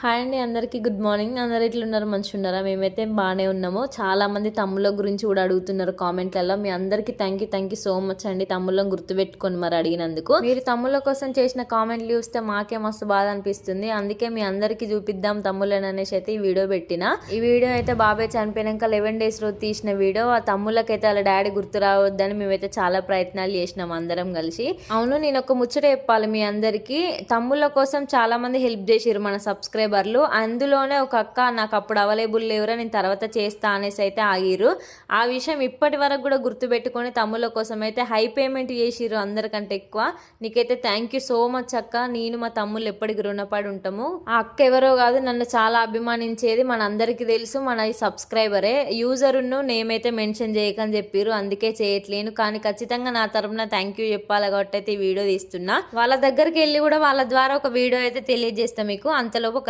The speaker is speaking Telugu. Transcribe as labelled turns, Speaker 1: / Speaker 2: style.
Speaker 1: హాయ్ అండి, అందరికీ గుడ్ మార్నింగ్. అందరు ఎట్లున్నారు? మంచిగా ఉన్నారా? మేమైతే బాగానే ఉన్నాము. చాలామంది తమ్ముళ్ళ గురించి కూడా అడుగుతున్నారు కామెంట్లలో. మీ అందరికీ థ్యాంక్ యూ సో మచ్ అండి, తమ్ముళ్ళని గుర్తుపెట్టుకొని మరి అడిగినందుకు. మీరు తమ్ముళ్ళ కోసం చేసిన కామెంట్లు చూస్తే మాకే మస్తు బాధ అనిపిస్తుంది. అందుకే మీ అందరికీ చూపిద్దాం తమ్ముళ్ళని అనేసి అయితే ఈ వీడియో పెట్టిన. ఈ వీడియో అయితే బాబాయ్ చనిపోయినాక 11 days రోజు తీసిన వీడియో. ఆ తమ్ముళ్ళకైతే వాళ్ళ డాడీ గుర్తు రావద్దని మేమైతే చాలా ప్రయత్నాలు చేసినాం అందరం కలిసి. అవును, నేను ఒక ముచ్చట చెప్పాలి మీ అందరికీ. తమ్ముళ్ళ కోసం చాలా మంది హెల్ప్ చేసిర్రు మన సబ్స్క్రైబర్లు. అందులోనే ఒక అక్క నాకు అప్పుడు అవైలబుల్ లేవురా, నేను తర్వాత చేస్తా అనేసి అయితే ఆగిరు. ఆ విషయం ఇప్పటి వరకు కూడా గుర్తుపెట్టుకొని తమ్ముళ్ళ కోసం అయితే హై పేమెంట్ చేసిర్రు అందరికంటే ఎక్కువ. నీకైతే థ్యాంక్ యూ సో మచ్ అక్క. నేను మా తమ్ముళ్ళు ఎప్పటికి రుణపడి ఉంటాము. ఆ అక్క ఎవరో కాదు, నన్ను చాలా అభిమానించేది మన అందరికీ తెలుసు, మన సబ్స్క్రైబరే. యూజర్ను నేమ్ అయితే మెన్షన్ చేయకని చెప్పిర్రు, అందుకే చేయట్లేను. కానీ ఖచ్చితంగా నా తరపున థ్యాంక్ యూ చెప్పాలి కాబట్టి అయితే ఈ వీడియో తీస్తున్నా. వాళ్ళ దగ్గరికి వెళ్ళి కూడా వాళ్ళ ద్వారా ఒక వీడియో అయితే తెలియజేస్తా మీకు. అంతలోపు ఒక